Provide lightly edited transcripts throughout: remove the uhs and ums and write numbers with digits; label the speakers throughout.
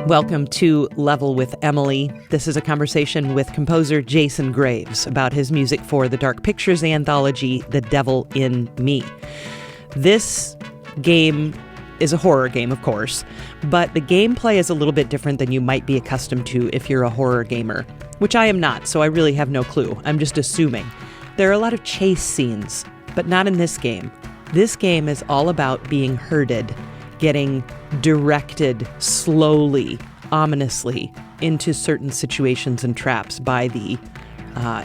Speaker 1: Welcome to Level with Emily. This is a conversation with composer Jason Graves about his music for the Dark Pictures anthology, The Devil in Me. This game is a horror game, of course, but the gameplay is a little bit different than you might be accustomed to if you're a horror gamer, which I am not, so I really have no clue. I'm just assuming. There are a lot of chase scenes, but not in this game. This game is all about being herded, getting directed slowly, ominously, into certain situations and traps by the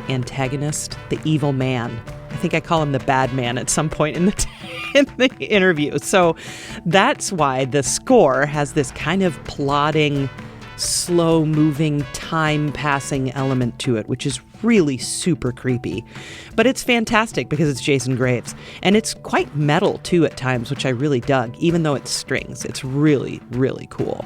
Speaker 1: antagonist, the evil man. I think I call him the bad man at some point in the interview. So that's why the score has this kind of plodding, slow-moving, time-passing element to it, which is really super creepy. But it's fantastic because it's Jason Graves. And it's quite metal, too, at times, which I really dug, even though it's strings. It's really, really cool.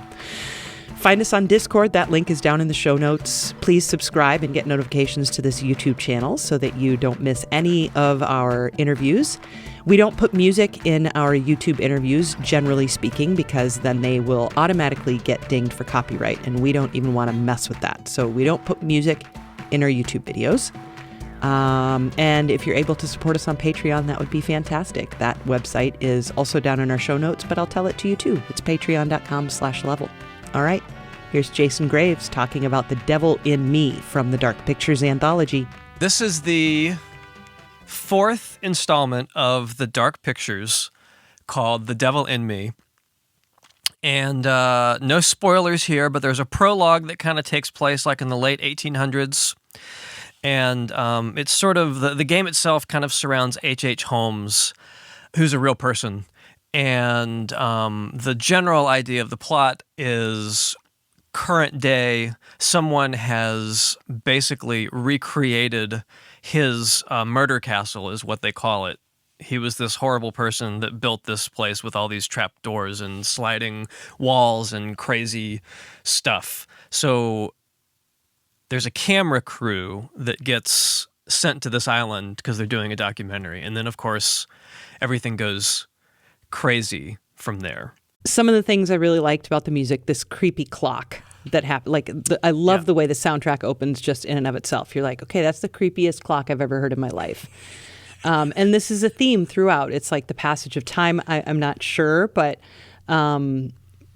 Speaker 1: Find us on Discord. That link is down in the show notes. Please subscribe and get notifications to this YouTube channel so that you don't miss any of our interviews. We don't put music in our YouTube interviews, generally speaking, because then they will automatically get dinged for copyright, and we don't even want to mess with that. So we don't put music in our YouTube videos. And if you're able to support us on Patreon, that would be fantastic. That website is also down in our show notes, but I'll tell it to you too. It's patreon.com/level. All right, here's Jason Graves talking about The Devil in Me from the Dark Pictures anthology.
Speaker 2: This is the fourth installment of the Dark Pictures called The Devil in Me. And no spoilers here, but there's a prologue that kind of takes place like in the late 1800s. And it's sort of, the game itself kind of surrounds H.H. Holmes, who's a real person. And the general idea of the plot is current day, someone has basically recreated his murder castle, is what they call it. He was this horrible person that built this place with all these trap doors and sliding walls and crazy stuff. So there's a camera crew that gets sent to this island because they're doing a documentary. And then, of course, everything goes crazy from there.
Speaker 1: Some of the things I really liked about the music, this creepy clock that happened. I love the way the soundtrack opens just in and of itself. You're like, okay, that's the creepiest clock I've ever heard in my life. And this is a theme throughout. It's like the passage of time. I'm not sure, but I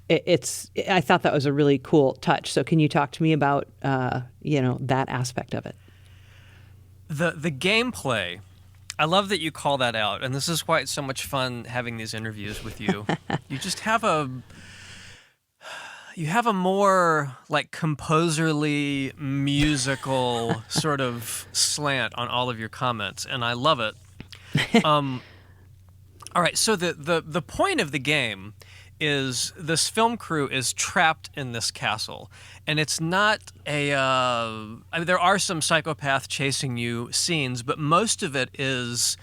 Speaker 1: thought that was a really cool touch. So can you talk to me about that aspect of it?
Speaker 2: The gameplay. I love that you call that out, and this is why it's so much fun having these interviews with you. You just have a more like composerly, musical sort of slant on all of your comments, and I love it. All right, so the point of the game is this film crew is trapped in this castle, and it's not a there are some psychopath chasing you scenes, but most of it is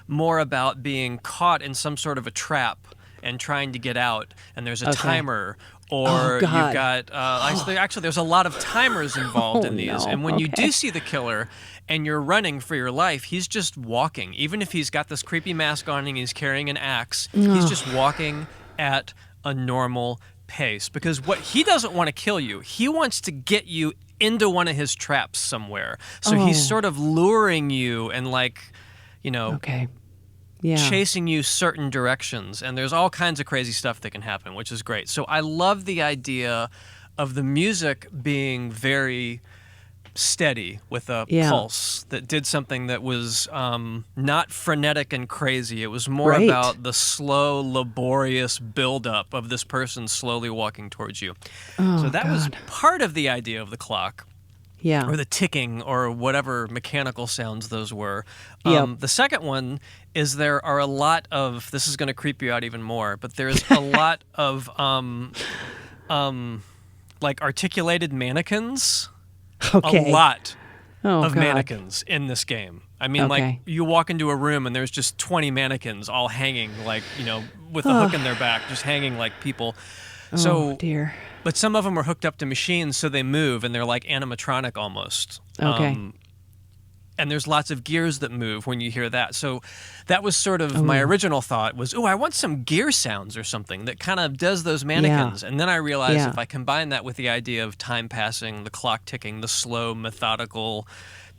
Speaker 2: more about being caught in some sort of a trap and trying to get out, and there's a timer, or you've got actually there's a lot of timers involved in these, and when you do see the killer and you're running for your life, he's just walking. Even if he's got this creepy mask on and he's carrying an axe, he's just walking at a normal pace, because what he doesn't want to kill you, he wants to get you into one of his traps somewhere. So he's sort of luring you and chasing you certain directions, and there's all kinds of crazy stuff that can happen, which is great. So I love the idea of the music being very steady with a pulse that did something that was not frenetic and crazy. It was more about the slow, laborious buildup of this person slowly walking towards you. So that was part of the idea of the clock. Yeah. Or the ticking, or whatever mechanical sounds those were. The second one is there are a lot of, this is going to creep you out even more, but there's a lot of like articulated mannequins. A lot of mannequins in this game. I mean, like, you walk into a room and there's just 20 mannequins all hanging, like, with a hook in their back, just hanging like people.
Speaker 1: Oh, dear.
Speaker 2: But some of them are hooked up to machines, so they move, and they're like animatronic almost. and there's lots of gears that move when you hear that. So that was sort of my original thought was, I want some gear sounds or something that kind of does those mannequins. And then I realized if I combine that with the idea of time passing, the clock ticking, the slow, methodical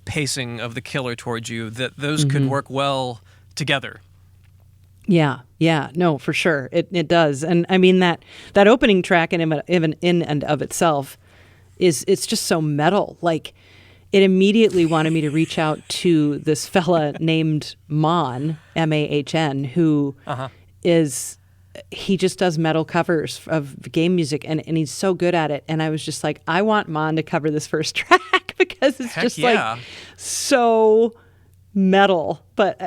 Speaker 2: pacing of the killer towards you, that those could work well together.
Speaker 1: Yeah, no, for sure. It does. And I mean, that opening track in and of itself it's just so metal. Like, it immediately wanted me to reach out to this fella named Mahn, Mahn, who he just does metal covers of game music, and he's so good at it. And I was just like, I want Mahn to cover this first track because it's like so metal, but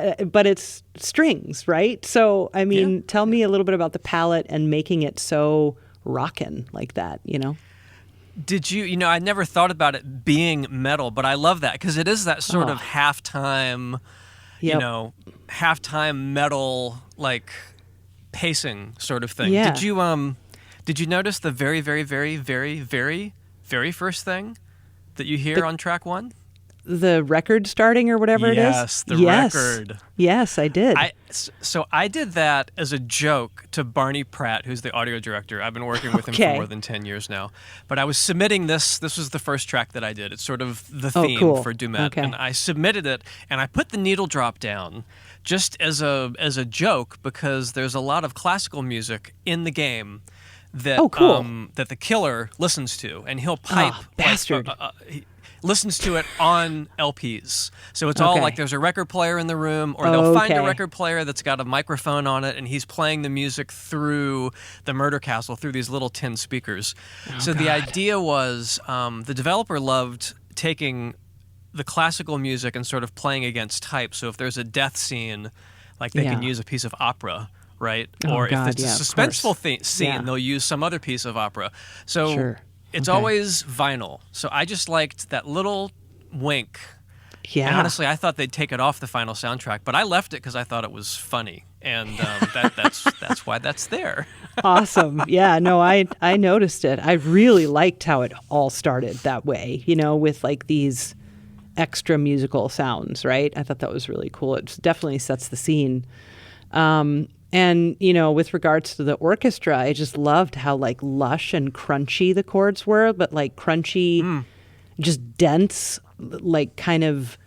Speaker 1: it's strings, right? So, I mean, tell me a little bit about the palette and making it so rockin' like that,
Speaker 2: Did you I never thought about it being metal, but I love that because it is that sort of halftime, halftime metal, like pacing sort of thing.
Speaker 1: Yeah.
Speaker 2: Did you notice the very, very, very, very, very, very first thing that you hear on track 1?
Speaker 1: The record starting or whatever it is?
Speaker 2: Yes, the record.
Speaker 1: Yes, I did.
Speaker 2: So I did that as a joke to Barney Pratt, who's the audio director. I've been working with him for more than 10 years now. But I was submitting this. This was the first track that I did. It's sort of the theme for Dumet.
Speaker 1: Okay.
Speaker 2: And I submitted it, and I put the needle drop down just as a joke because there's a lot of classical music in the game that that the killer listens to, and he'll pipe
Speaker 1: bastard.
Speaker 2: Listens to it on LPs. So it's all like there's a record player in the room, or they'll find a record player that's got a microphone on it, and he's playing the music through the murder castle, through these little tin speakers. The idea was the developer loved taking the classical music and sort of playing against type. So if there's a death scene, like they can use a piece of opera, right? Or if it's a suspenseful scene, they'll use some other piece of opera. So it's always vinyl. So I just liked that little wink. Yeah. And honestly, I thought they'd take it off the final soundtrack, but I left it because I thought it was funny. And that's why that's there.
Speaker 1: Awesome. Yeah, no, I noticed it. I really liked how it all started that way, with like these extra musical sounds, right? I thought that was really cool. It definitely sets the scene. And, with regards to the orchestra, I just loved how like lush and crunchy the chords were, but like crunchy, just dense, like kind of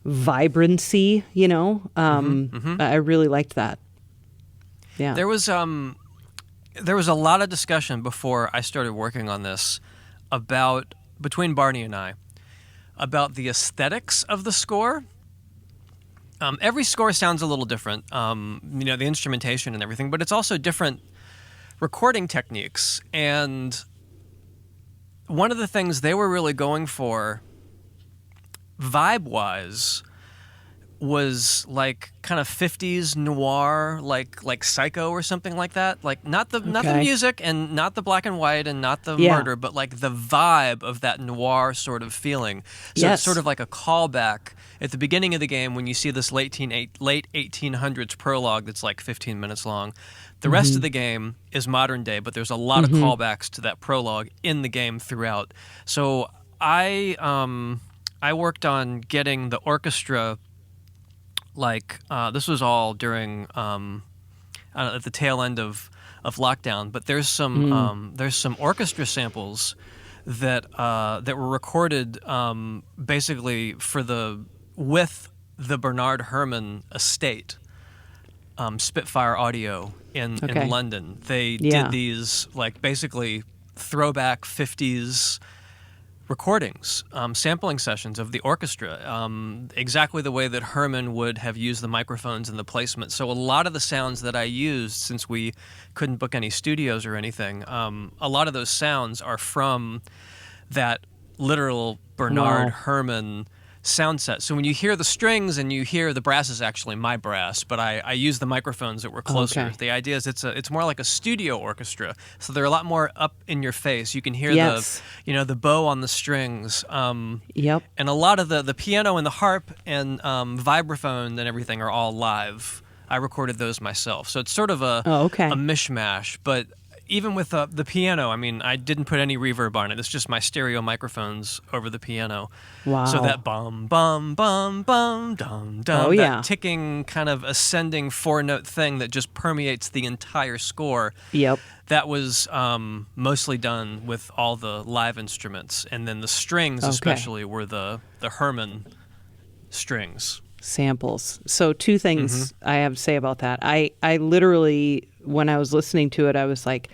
Speaker 1: vibrancy, I really liked that. Yeah.
Speaker 2: There was a lot of discussion before I started working on this between Barney and I about the aesthetics of the score. Every score sounds a little different, the instrumentation and everything, but it's also different recording techniques. And one of the things they were really going for, vibe-wise, was like kind of 50s noir, like Psycho or something like that. Like not the music and not the black and white and not the murder, but like the vibe of that noir sort of feeling. So it's sort of like a callback at the beginning of the game when you see this late 1800s prologue that's like 15 minutes long. The rest of the game is modern day, but there's a lot of callbacks to that prologue in the game throughout. So I worked on getting the orchestra. This was all during at the tail end of lockdown, but there's some orchestra samples that were recorded basically with the Bernard Herrmann estate, Spitfire Audio in London. They did these basically throwback 50s recordings, sampling sessions of the orchestra, exactly the way that Herman would have used the microphones and the placement. So a lot of the sounds that I used, since we couldn't book any studios or anything, a lot of those sounds are from that literal Bernard Herrmann sound set. So when you hear the strings and you hear the brass is actually my brass, but I use the microphones that were closer. Okay. The idea is it's more like a studio orchestra. So they're a lot more up in your face. You can hear the bow on the strings. And a lot of the piano and the harp and vibraphone and everything are all live. I recorded those myself. So it's sort of a mishmash, but even with the piano, I mean, I didn't put any reverb on it. It's just my stereo microphones over the piano.
Speaker 1: Wow.
Speaker 2: So that bum, bum, bum, bum, dum, dum, that ticking kind of ascending 4-note thing that just permeates the entire score.
Speaker 1: Yep.
Speaker 2: That was mostly done with all the live instruments. And then the strings especially were the Herman strings.
Speaker 1: Samples. So 2 things I have to say about that. I literally, when I was listening to it, I was like,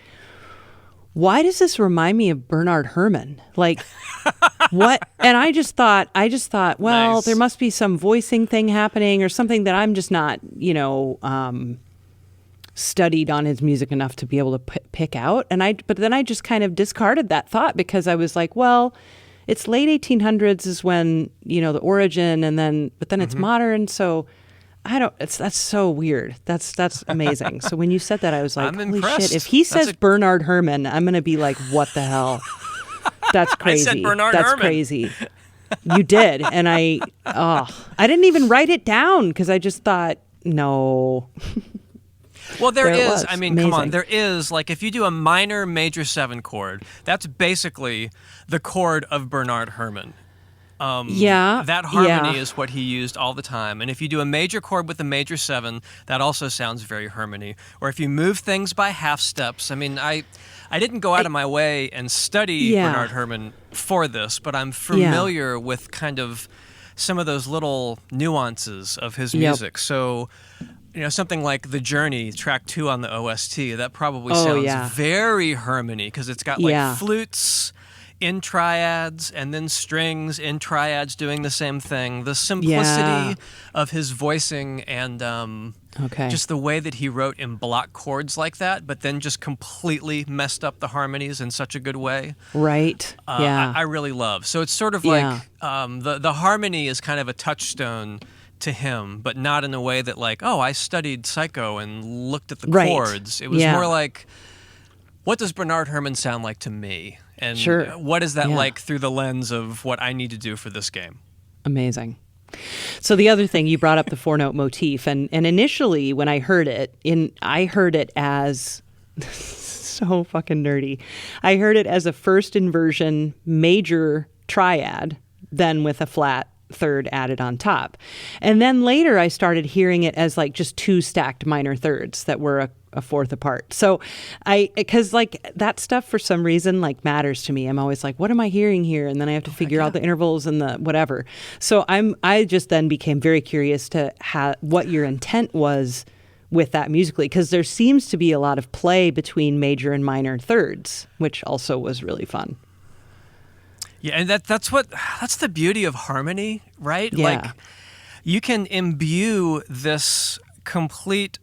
Speaker 1: why does this remind me of Bernard Herrmann? Like, what? And I just thought, well, there must be some voicing thing happening or something that I'm just not, studied on his music enough to be able to pick out. But then I just kind of discarded that thought because I was like, well, it's late 1800s is when, the origin, but then it's modern. So that's so weird. That's amazing. So when you said that, I was like, holy shit, if he says Bernard Herrmann, I'm going to be like, what the hell? That's crazy.
Speaker 2: I said Bernard
Speaker 1: That's
Speaker 2: Herrmann.
Speaker 1: Crazy. You did. And I didn't even write it down because I just thought, no.
Speaker 2: Well, there is. I mean,
Speaker 1: amazing.
Speaker 2: Come on. There is, like, if you do a minor major 7 chord, that's basically the chord of Bernard Herrmann. That harmony is what he used all the time. And if you do a major chord with a major 7, that also sounds very Herrmann-y. Or if you move things by half steps. I mean, I didn't go out of my way and study Bernard Herrmann for this, but I'm familiar with kind of some of those little nuances of his music. So, something like The Journey, track 2 on the OST, that probably sounds very Herrmann-y because it's got like flutes in triads and then strings in triads doing the same thing. The simplicity of his voicing and just the way that he wrote in block chords like that, but then just completely messed up the harmonies in such a good way.
Speaker 1: Right.
Speaker 2: I really love. So it's sort of like the harmony is kind of a touchstone to him, but not in a way that like, I studied Psycho and looked at the chords. It was more like, what does Bernard Herrmann sound like to me? And what is that like through the lens of what I need to do for this game?
Speaker 1: Amazing. So the other thing, you brought up the 4-note motif, and initially when I heard it, I heard it as so fucking nerdy. I heard it as a first inversion major triad, then with a flat third added on top. And then later I started hearing it as like just 2 stacked minor thirds that were a fourth apart. So because like that stuff for some reason like matters to me. I'm always like, what am I hearing here? And then I have to figure out the intervals and the whatever. So I just then became very curious to what your intent was with that musically, because there seems to be a lot of play between major and minor thirds, which also was really fun.
Speaker 2: Yeah, and that's the beauty of harmony, right?
Speaker 1: Yeah.
Speaker 2: Like you can imbue this complete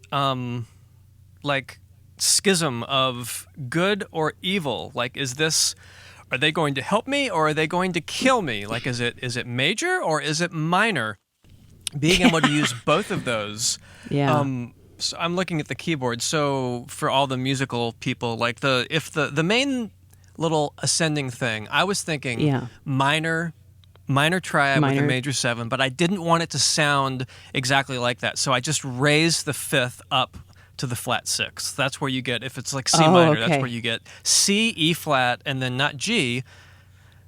Speaker 2: like schism of good or evil. Like, are they going to help me or are they going to kill me? Like, is it major or is it minor? Being able to use both of those.
Speaker 1: Yeah.
Speaker 2: So I'm looking at the keyboard. So for all the musical people, like the main little ascending thing, I was thinking minor triad with a major 7, but I didn't want it to sound exactly like that. So I just raised the 5th up to the flat 6th. That's where you get, if it's like C minor, that's where you get C, E flat, and then not G,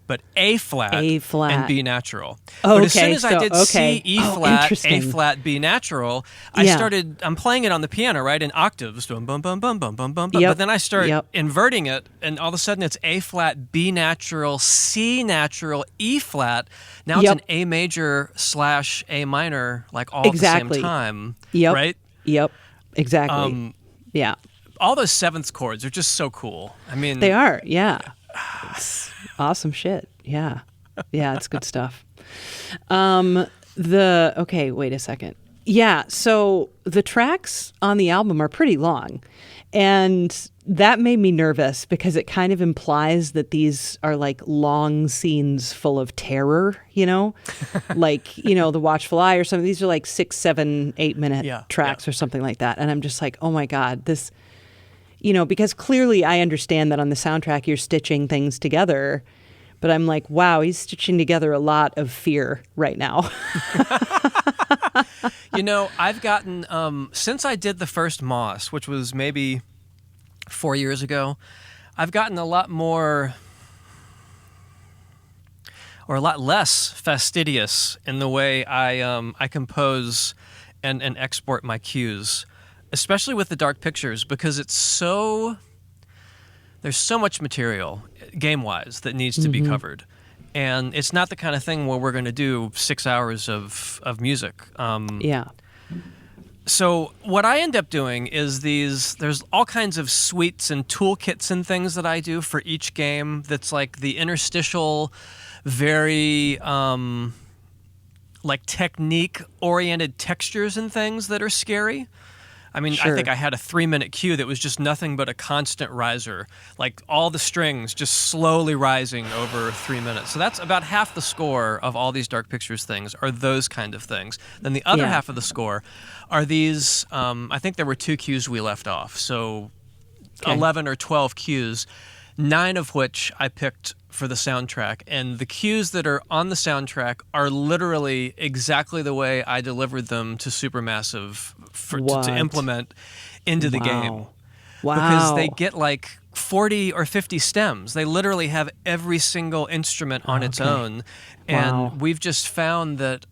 Speaker 2: but A flat and B natural. But as soon as I did C, E flat, A flat, B natural, I'm playing it on the piano, right, in octaves, bum, bum, bum, bum, bum, bum, bum, but then I start inverting it, and all of a sudden it's A flat, B natural, C natural, E flat. Now it's an A major / A minor, like all at the same time, right?
Speaker 1: Yep, exactly.
Speaker 2: All those 7th chords are just so cool. I mean,
Speaker 1: they are, It's awesome shit. Yeah, it's good stuff. Wait a second. Yeah, so the tracks on the album are pretty long, and that made me nervous because it kind of implies that these are like long scenes full of terror, like, The Watchful Eye or something. These are like 6, 7, 8 minute tracks or something like that. And I'm just like, oh my God, this, because clearly I understand that on the soundtrack you're stitching things together, but I'm like, wow, he's stitching together a lot of fear right now.
Speaker 2: I've gotten, since I did the first Moss, which was maybe 4 years ago, I've gotten a lot more, or a lot less fastidious in the way I compose and export my cues, especially with the dark pictures, because there's so much material game-wise that needs to be covered. And it's not the kind of thing where we're going to do 6 hours of music. So what I end up doing is there's all kinds of suites and toolkits and things that I do for each game that's like the interstitial, very like technique-oriented textures and things that are scary. I mean,
Speaker 1: Sure.
Speaker 2: I think I had a 3-minute cue that was just nothing but a constant riser, like all the strings just slowly rising over 3 minutes. So that's about half the score of all these Dark Pictures things are those kind of things. Then the other half of the score are these, I think there were 2 cues we left off, so 11 or 12 cues, 9 of which I picked for the soundtrack. And the cues that are on the soundtrack are literally exactly the way I delivered them to Supermassive to implement into the game.
Speaker 1: Wow.
Speaker 2: Because they get like 40 or 50 stems. They literally have every single instrument on its own. And we've just found that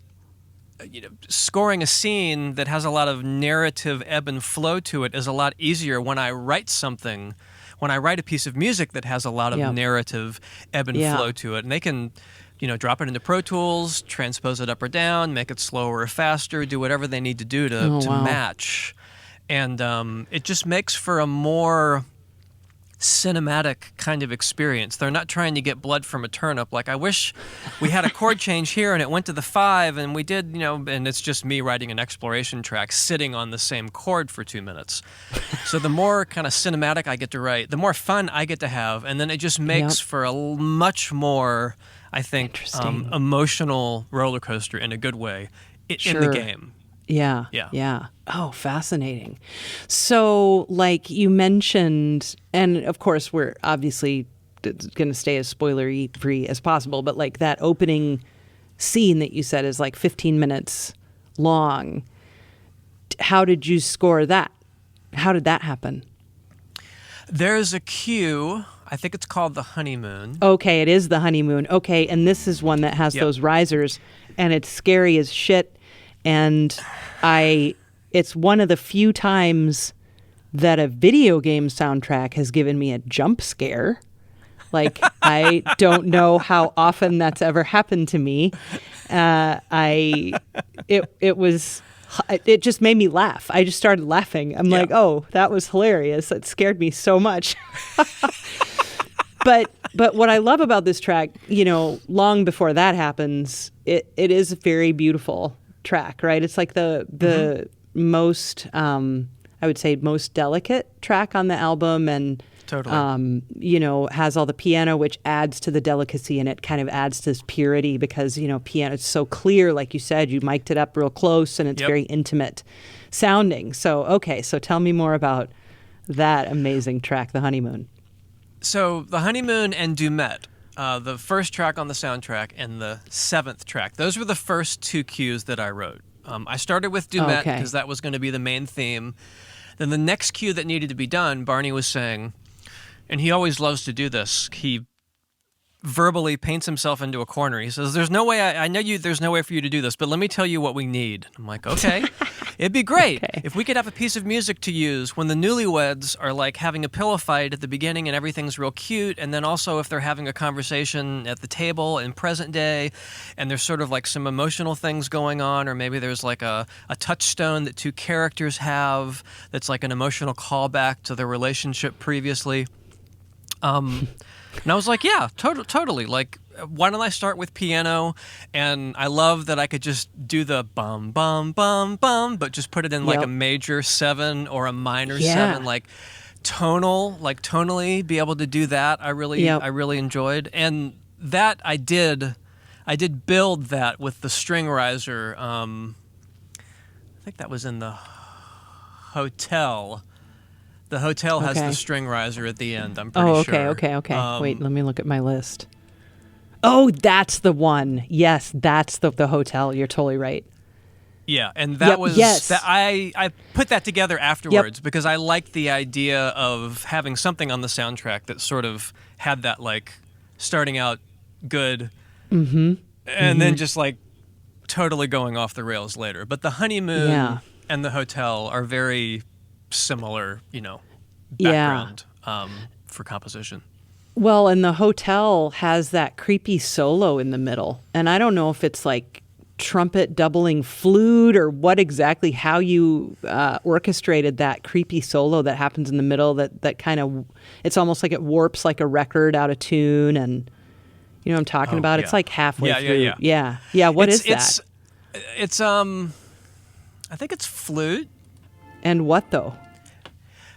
Speaker 2: scoring a scene that has a lot of narrative ebb and flow to it is a lot easier when I write something. When I write a piece of music that has a lot of narrative ebb and flow to it, and they can, drop it into Pro Tools, transpose it up or down, make it slower or faster, do whatever they need to do to match. And it just makes for a more cinematic kind of experience. They're not trying to get blood from a turnip. Like, I wish we had a chord change here and it went to the 5 and we did, and it's just me writing an exploration track sitting on the same chord for 2 minutes. So the more kind of cinematic I get to write, the more fun I get to have, and then it just makes for a much more, I think, emotional roller coaster in a good way in the game.
Speaker 1: Yeah. Oh, fascinating. So, like you mentioned, and of course, we're obviously going to stay as spoilery free as possible, but like that opening scene that you said is like 15 minutes long. How did you score that? How did that happen?
Speaker 2: There's a cue. I think it's called The Honeymoon.
Speaker 1: Okay, it is The Honeymoon. Okay, and this is one that has those risers, and it's scary as shit. And it's one of the few times that a video game soundtrack has given me a jump scare. Like, I don't know how often that's ever happened to me. It just made me laugh. I just started laughing. I'm like, oh, that was hilarious. It scared me so much. But what I love about this track, long before that happens, it is a very beautiful track, right? It's like the most, I would say, most delicate track on the album, and
Speaker 2: totally.
Speaker 1: Has all the piano, which adds to the delicacy, and it kind of adds to this purity because piano is so clear, like you said, you mic'd it up real close, and it's very intimate sounding. So tell me more about that amazing track, The Honeymoon.
Speaker 2: So The Honeymoon and Dumet. The first track on the soundtrack and the 7th track. Those were the first 2 cues that I wrote. I started with Dumet because that was going to be the main theme. Then the next cue that needed to be done, Barney was saying, and he always loves to do this, he verbally paints himself into a corner. He says, there's no way, I know there's no way for you to do this, but let me tell you what we need. I'm like, okay. It'd be great if we could have a piece of music to use when the newlyweds are like having a pillow fight at the beginning and everything's real cute, and then also if they're having a conversation at the table in present day and there's sort of like some emotional things going on, or maybe there's like a touchstone that 2 characters have that's like an emotional callback to their relationship previously. And I was like, yeah, totally. Like, why don't I start with piano? And I love that I could just do the bum, bum, bum, bum, but just put it in like a major 7 or a minor 7, like tonally be able to do that. I really enjoyed. And that I did build that with the string riser. I think that was in the hotel. The hotel has the string riser at the end, I'm pretty sure.
Speaker 1: Okay. Wait, let me look at my list. Oh, that's the one. Yes, that's the hotel. You're totally right.
Speaker 2: Yeah, and that was that I put that together afterwards because I liked the idea of having something on the soundtrack that sort of had that like starting out good and then just like totally going off the rails later. But the honeymoon and the hotel are very similar, background for composition.
Speaker 1: Well, and the hotel has that creepy solo in the middle, and I don't know if it's like trumpet doubling flute or what exactly, how you orchestrated that creepy solo that happens in the middle that kind of, it's almost like it warps like a record out of tune, and you know what I'm talking about? It's like halfway through. Yeah. What is that?
Speaker 2: It's I think it's flute.
Speaker 1: And what though?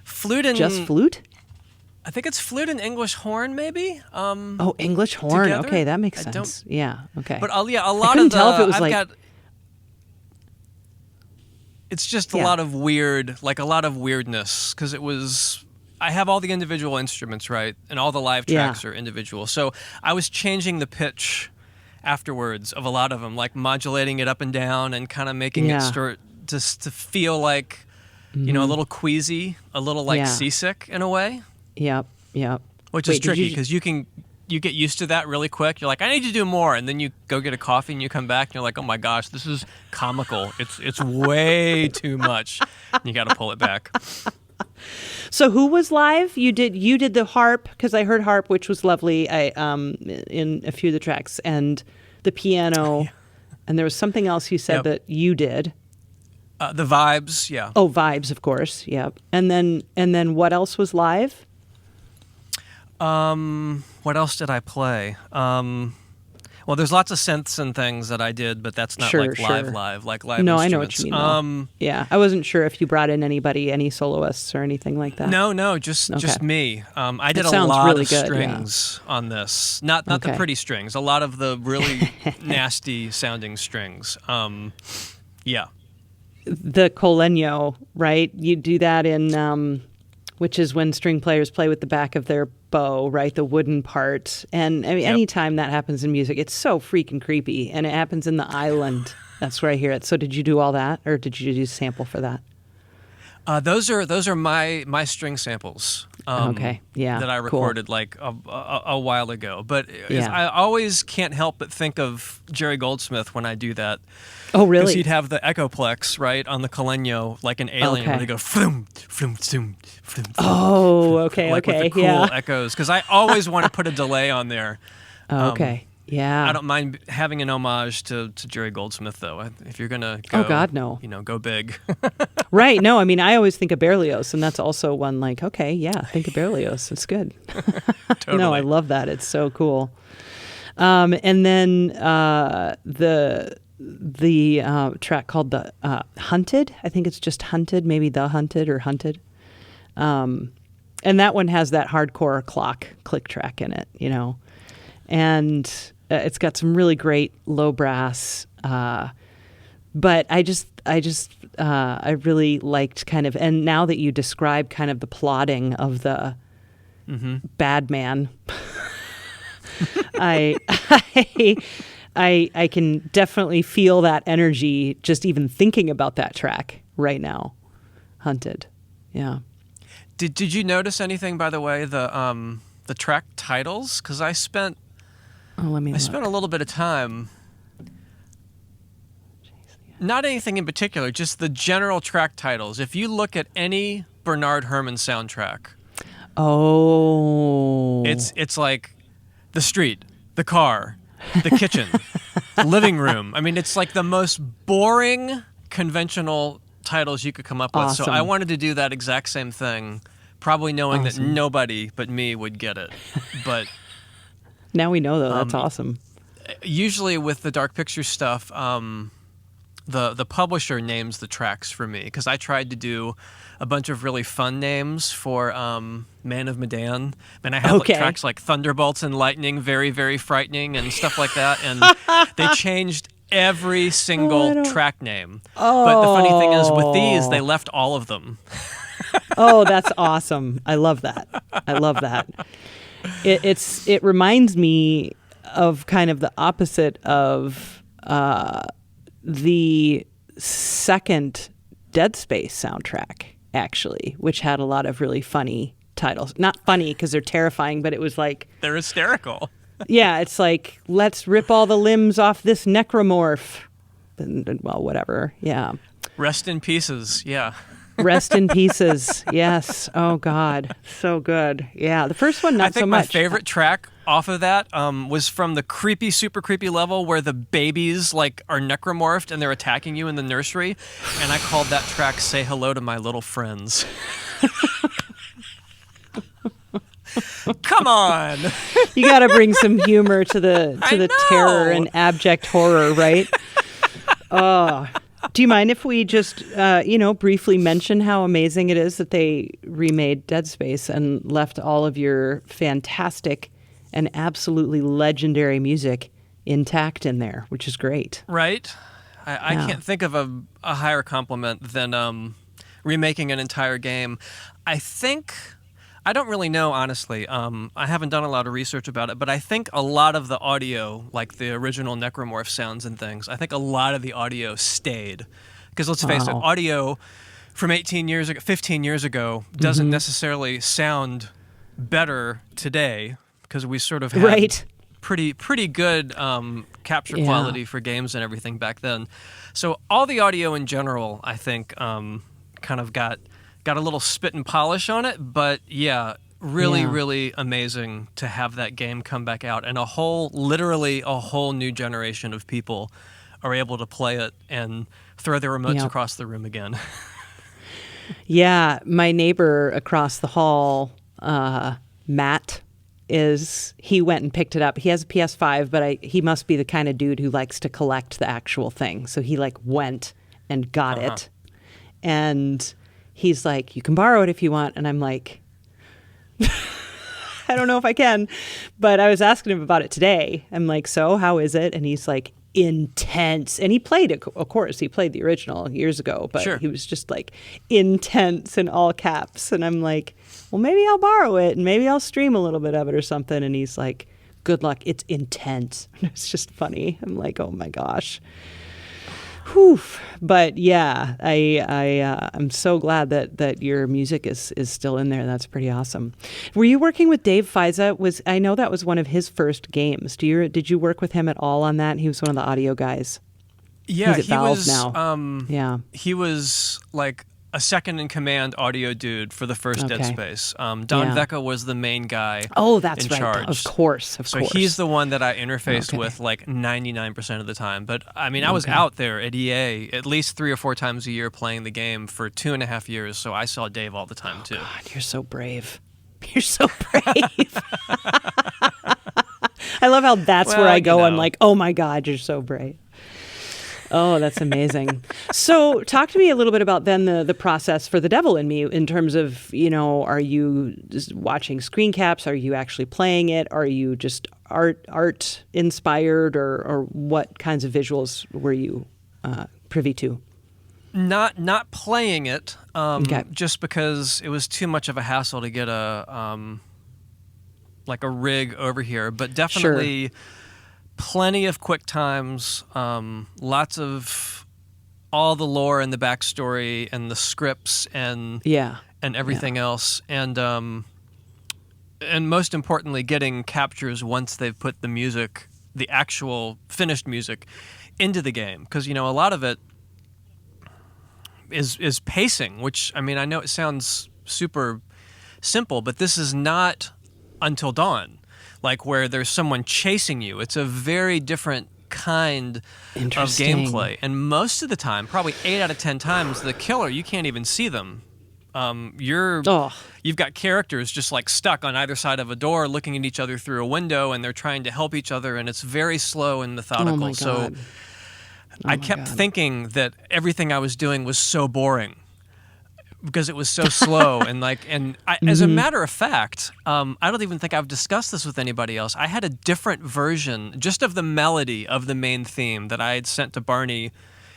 Speaker 2: Flute and...
Speaker 1: Just flute?
Speaker 2: I think it's flute and English horn, maybe.
Speaker 1: English horn.
Speaker 2: Together?
Speaker 1: Okay, that makes sense. Yeah. Okay.
Speaker 2: But a lot
Speaker 1: I couldn't
Speaker 2: of the
Speaker 1: tell if it was
Speaker 2: it's just a lot of weirdness because it was. I have all the individual instruments, right, and all the live tracks are individual. So I was changing the pitch afterwards of a lot of them, like modulating it up and down and kind of making it start just to feel like, a little queasy, a little like seasick in a way.
Speaker 1: Yep.
Speaker 2: Which is tricky because you get used to that really quick. You're like, I need to do more, and then you go get a coffee and you come back and you're like, oh my gosh, this is comical. It's way too much. And you got to pull it back.
Speaker 1: So who was live? You did the harp because I heard harp, which was lovely. In a few of the tracks, and the piano, and there was something else you said that you did.
Speaker 2: The vibes, yeah.
Speaker 1: Oh, vibes, of course, yep. And then what else was live?
Speaker 2: What else did I play? Well, there's lots of synths and things that I did, but that's not live, like live
Speaker 1: no,
Speaker 2: instruments.
Speaker 1: I know what you mean. Yeah, I wasn't sure if you brought in any soloists or anything like that.
Speaker 2: No, just me. I did a lot of strings on this. Not the pretty strings. A lot of the really nasty sounding strings. Yeah.
Speaker 1: The colegno, right? You do that in, which is when string players play with the back of their bow, right? The wooden part. And I mean, anytime that happens in music, it's so freaking creepy. And it happens in the island. That's where I hear it. So did you do all that, or did you do a sample for that?
Speaker 2: Those are my string samples. That I recorded like a while ago. But I always can't help but think of Jerry Goldsmith when I do that.
Speaker 1: Oh, really?
Speaker 2: Because he'd have the echoplex, right, on the colegno, like an alien, where they go floom, floom, zoom, floom, floom.
Speaker 1: Oh, okay,
Speaker 2: like with the cool echoes. Because I always want to put a delay on there.
Speaker 1: Yeah.
Speaker 2: I don't mind having an homage to Jerry Goldsmith, though. If you're going to go,
Speaker 1: oh, God, no.
Speaker 2: Go big.
Speaker 1: Right. No, I mean, I always think of Berlioz, and that's also one like, think of Berlioz. It's good.
Speaker 2: Totally.
Speaker 1: No, I love that. It's so cool. And then the track called the Hunted. I think it's just Hunted, maybe The Hunted or Hunted. And that one has that hardcore click track in it, and it's got some really great low brass. But I really liked kind of, and now that you describe kind of the plotting of the bad man, I can definitely feel that energy just even thinking about that track right now. Hunted. Yeah.
Speaker 2: Did you notice anything, by the way, the track titles? Because I spent a little bit of time. Not anything in particular, just the general track titles. If you look at any Bernard Herrmann soundtrack, it's like the street, the car, the kitchen, living room. I mean, it's like the most boring, conventional titles you could come up with. So I wanted to do that exact same thing, probably knowing that nobody but me would get it. But
Speaker 1: now we know, though. That's awesome.
Speaker 2: Usually with the Dark Pictures stuff, the publisher names the tracks for me, because I tried to do a bunch of really fun names for Man of Medan. And I have tracks like Thunderbolts and Lightning, very, very frightening, and stuff like that. And they changed every single track name. But the funny thing is, with these, they left all of them.
Speaker 1: That's awesome. I love that. It reminds me of kind of the opposite of the second Dead Space soundtrack, actually, which had a lot of really funny titles. Not funny because they're terrifying, but it was like...
Speaker 2: They're hysterical.
Speaker 1: Yeah, it's like, let's rip all the limbs off this necromorph. And, well, whatever. Yeah.
Speaker 2: Rest in pieces. Yeah.
Speaker 1: Rest in pieces. Yes. Oh, God. So good. Yeah. The first one, not so much.
Speaker 2: I think my favorite track off of that was from the creepy, super creepy level where the babies like are necromorphed and they're attacking you in the nursery. And I called that track Say Hello to My Little Friends. Come on.
Speaker 1: You got to bring some humor to the terror and abject horror, right? Oh. Do you mind if we just, briefly mention how amazing it is that they remade Dead Space and left all of your fantastic and absolutely legendary music intact in there, which is great.
Speaker 2: Right? I can't think of a higher compliment than remaking an entire game. I don't really know, honestly. I haven't done a lot of research about it, but I think a lot of the audio, like the original necromorph sounds and things, I think a lot of the audio stayed. Because let's face it, audio from 15 years ago doesn't necessarily sound better today because we sort of had pretty good capture quality for games and everything back then. So all the audio in general, I think, kind of got a little spit and polish on it, but really amazing to have that game come back out, and literally a whole new generation of people are able to play it and throw their remotes across the room again.
Speaker 1: Yeah, my neighbor across the hall, Matt, he went and picked it up. He has a PS5, but he must be the kind of dude who likes to collect the actual thing. So he went and got it, and he's like, you can borrow it if you want. And I'm like, I don't know if I can. But I was asking him about it today. I'm like, so how is it? And he's like, intense. And he played it, of course. He played the original years ago. But he was just like, intense in all caps. And I'm like, well, maybe I'll borrow it. And maybe I'll stream a little bit of it or something. And he's like, good luck. It's intense. It's just funny. I'm like, oh my gosh. Whew. But yeah, I'm so glad that your music is still in there. That's pretty awesome. Were you working with Dave Faiza? I know that was one of his first games. Did you work with him at all on that? He was one of the audio guys.
Speaker 2: Yeah,
Speaker 1: He's at Valve now.
Speaker 2: He was like a second in command audio dude for the first Dead Space. Don Vecca was the main guy.
Speaker 1: Oh, that's right.
Speaker 2: Charge.
Speaker 1: Of course.
Speaker 2: So he's the one that I interfaced with like 99% of the time. But I mean, I was out there at EA at least 3 or 4 times a year playing the game for 2.5 years. So I saw Dave all the time too.
Speaker 1: God, you're so brave. You're so brave. I love how that's where I go. I'm like, oh my God, you're so brave. Oh, that's amazing. So talk to me a little bit about then the process for The Devil in Me in terms of, are you just watching screen caps? Are you actually playing it? Are you just art inspired or what kinds of visuals were you privy to?
Speaker 2: Not playing it, just because it was too much of a hassle to get a rig over here, but definitely... Sure. Plenty of quick times, lots of all the lore and the backstory and the scripts and everything else, and most importantly, getting captures once they've put the music, the actual finished music, into the game. Because a lot of it is pacing, which I mean I know it sounds super simple, but this is not Until Dawn. Like where there's someone chasing you. It's a very different kind of gameplay. And most of the time, probably 8 out of 10 times, the killer, you can't even see them. You've got characters just like stuck on either side of a door looking at each other through a window, and they're trying to help each other, and it's very slow and methodical.
Speaker 1: Oh my God.
Speaker 2: So I kept thinking that everything I was doing was so boring. Because it was so slow as a matter of fact, I don't even think I've discussed this with anybody else. I had a different version just of the melody of the main theme that I had sent to Barney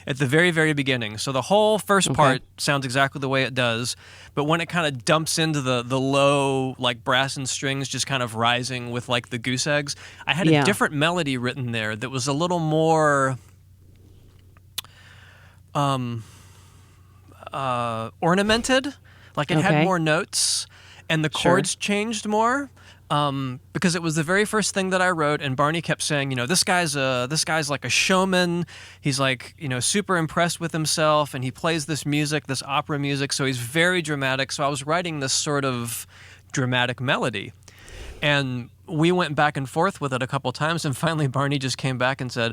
Speaker 2: at the very, very beginning. So the whole first part sounds exactly the way it does, but when it kind of dumps into the low like brass and strings just kind of rising with like the goose eggs, I had a different melody written there that was a little more ornamented, like it had more notes, and the chords changed more. Because it was the very first thing that I wrote, and Barney kept saying, this guy's like a showman. He's like, super impressed with himself, and he plays this music, this opera music, so he's very dramatic. So I was writing this sort of dramatic melody, and we went back and forth with it a couple times, and finally Barney just came back and said,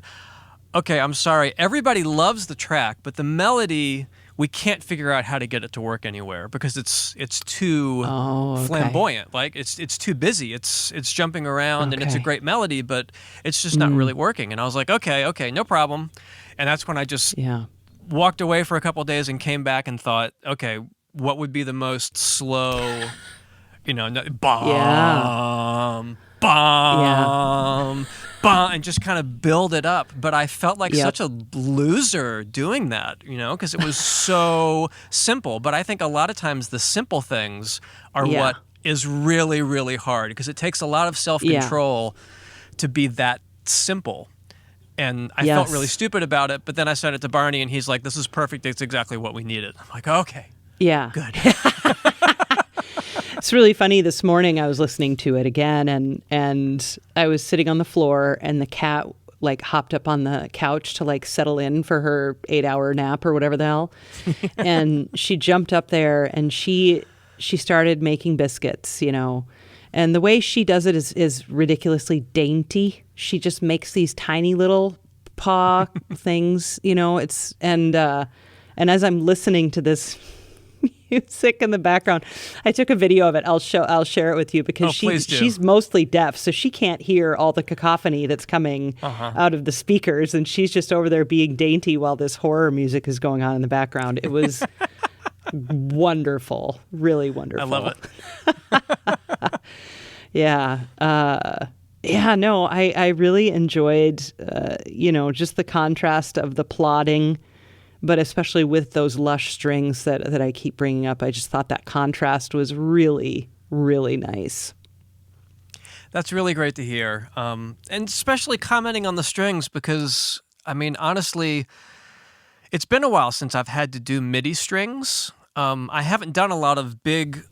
Speaker 2: "Okay, I'm sorry. Everybody loves the track, but the melody, we can't figure out how to get it to work anywhere because it's too flamboyant. Like it's too busy. It's jumping around and it's a great melody, but it's just not really working." And I was like, okay, no problem. And that's when I just walked away for a couple of days and came back and thought, okay, what would be the most slow, bomb, and just kind of build it up. But I felt like such a loser doing that, because it was so simple. But I think a lot of times the simple things are what is really, really hard, because it takes a lot of self-control to be that simple. And I felt really stupid about it, but then I said it to Barney, and he's like, "This is perfect. It's exactly what we needed." I'm like, okay. Yeah. Good.
Speaker 1: It's really funny. This morning I was listening to it again, and I was sitting on the floor, and the cat hopped up on the couch to settle in for her 8-hour nap or whatever the hell. And she jumped up there, and she started making biscuits, And the way she does it is ridiculously dainty. She just makes these tiny little paw things, and as I'm listening to this music in the background, I took a video of it. I'll share it with you, because she's mostly deaf, so she can't hear all the cacophony that's coming out of the speakers, and she's just over there being dainty while this horror music is going on in the background. It was wonderful, really wonderful.
Speaker 2: I love it.
Speaker 1: I really enjoyed, just the contrast of the plotting, but especially with those lush strings that I keep bringing up. I just thought that contrast was really, really nice.
Speaker 2: That's really great to hear. And especially commenting on the strings, because, honestly, it's been a while since I've had to do MIDI strings. I haven't done a lot of big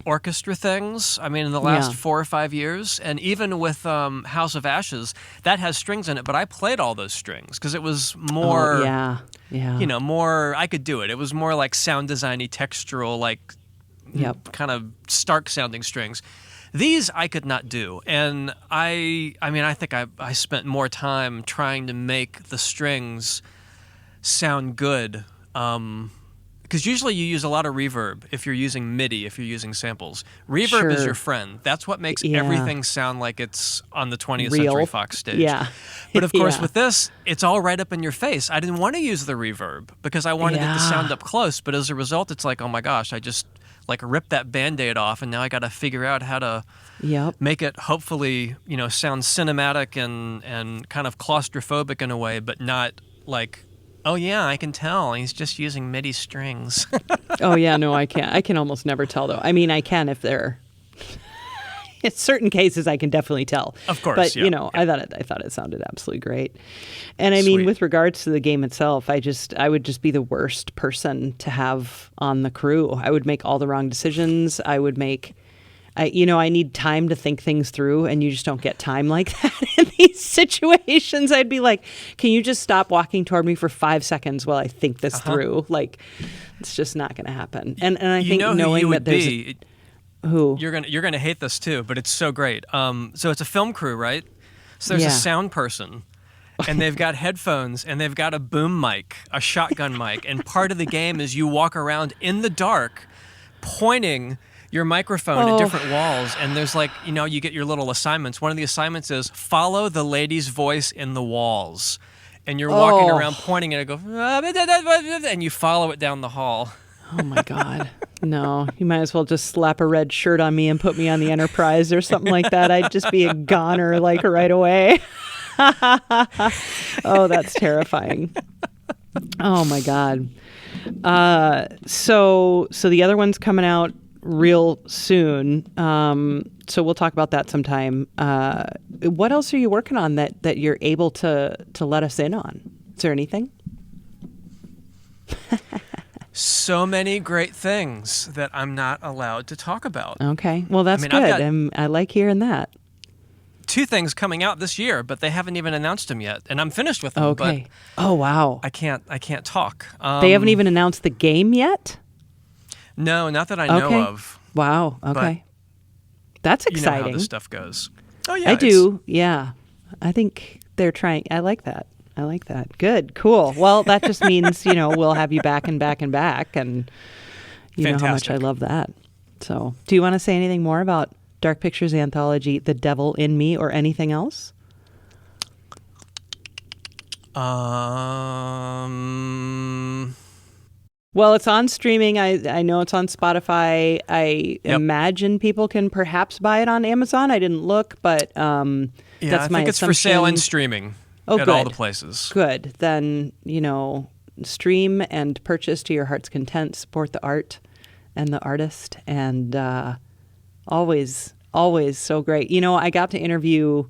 Speaker 2: orchestra things, in the last 4 or 5 years. And even with House of Ashes, that has strings in it, but I played all those strings because it was more, more, I could do it. It was more like sound designy, textural, kind of stark sounding strings. These I could not do. And I think I spent more time trying to make the strings sound good. Because usually you use a lot of reverb if you're using MIDI, if you're using samples. Reverb is your friend. That's what makes everything sound like it's on the 20th Century Fox stage. Yeah. But of course with this, it's all right up in your face. I didn't want to use the reverb because I wanted it to sound up close. But as a result, it's like, oh my gosh, I just ripped that Band-Aid off, and now I got to figure out how to make it hopefully, sound cinematic and kind of claustrophobic in a way, but not like, oh yeah, I can tell he's just using MIDI strings.
Speaker 1: Oh yeah, no, I can't. I can almost never tell though. I can if they're in certain cases I can definitely tell.
Speaker 2: Of course,
Speaker 1: but I thought it sounded absolutely great. And with regards to the game itself, I would just be the worst person to have on the crew. I would make all the wrong decisions. I need time to think things through, and you just don't get time like that in these situations. I'd be like, can you just stop walking toward me for 5 seconds while I think this through? It's just not going to happen. And I think knowing that there's who
Speaker 2: you're gonna hate this too, but it's so great. So it's a film crew, right? So there's a sound person, and they've got headphones, and they've got a boom mic, a shotgun mic, and part of the game is you walk around in the dark, pointing your microphone at different walls, and there's you get your little assignments. One of the assignments is follow the lady's voice in the walls, and you're walking around pointing it and go, and you follow it down the hall.
Speaker 1: Oh my God. No, you might as well just slap a red shirt on me and put me on the Enterprise or something like that. I'd just be a goner right away. Oh, that's terrifying. Oh my God. So the other one's coming out real soon. So we'll talk about that sometime. What else are you working on that you're able to let us in on? Is there anything?
Speaker 2: So many great things that I'm not allowed to talk about.
Speaker 1: Okay. Well, that's good. I like hearing that.
Speaker 2: 2 things coming out this year, but they haven't even announced them yet, and I'm finished with them.
Speaker 1: Okay.
Speaker 2: But
Speaker 1: oh, wow.
Speaker 2: I can't talk.
Speaker 1: They haven't even announced the game yet?
Speaker 2: No, not that I know of.
Speaker 1: Wow. Okay. That's exciting.
Speaker 2: You know how this stuff goes. Oh yeah,
Speaker 1: I do. Yeah. I think they're trying. I like that. Good. Cool. Well, that just means, we'll have you back and back and back, and you
Speaker 2: Fantastic.
Speaker 1: know how much I love that. So, do you want to say anything more about Dark Pictures Anthology, The Devil in Me, or anything else? Well, it's on streaming. I know it's on Spotify. I imagine people can perhaps buy it on Amazon. I didn't look, but that's my assumption.
Speaker 2: I think it's for sale and streaming at all the places.
Speaker 1: Good. Then, stream and purchase to your heart's content. Support the art and the artist. And always so great. I got to interview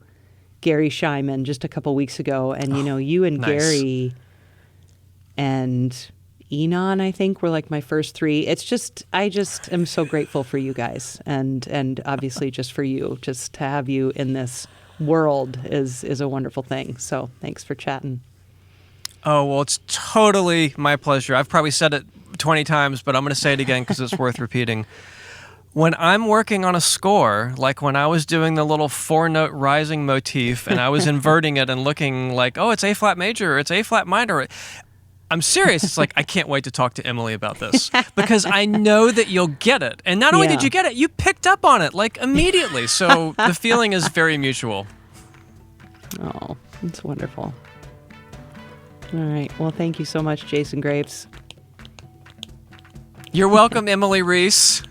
Speaker 1: Gary Scheiman just a couple weeks ago. And, you and
Speaker 2: nice.
Speaker 1: Gary and Enon, I think, were like my first 3. It's just, I just am so grateful for you guys, and obviously just for you, just to have you in this world is a wonderful thing. So thanks for chatting.
Speaker 2: Oh, well, it's totally my pleasure. I've probably said it 20 times, but I'm going to say it again because it's worth repeating. When I'm working on a score, like when I was doing the little 4-note rising motif and I was inverting it and looking like, oh, it's A flat major, or it's A flat minor. I'm serious. It's like, I can't wait to talk to Emily about this because I know that you'll get it. And not only did you get it, you picked up on it like immediately. So the feeling is very mutual.
Speaker 1: Oh, that's wonderful. All right. Well, thank you so much, Jason Graves.
Speaker 2: You're welcome, Emily Reese.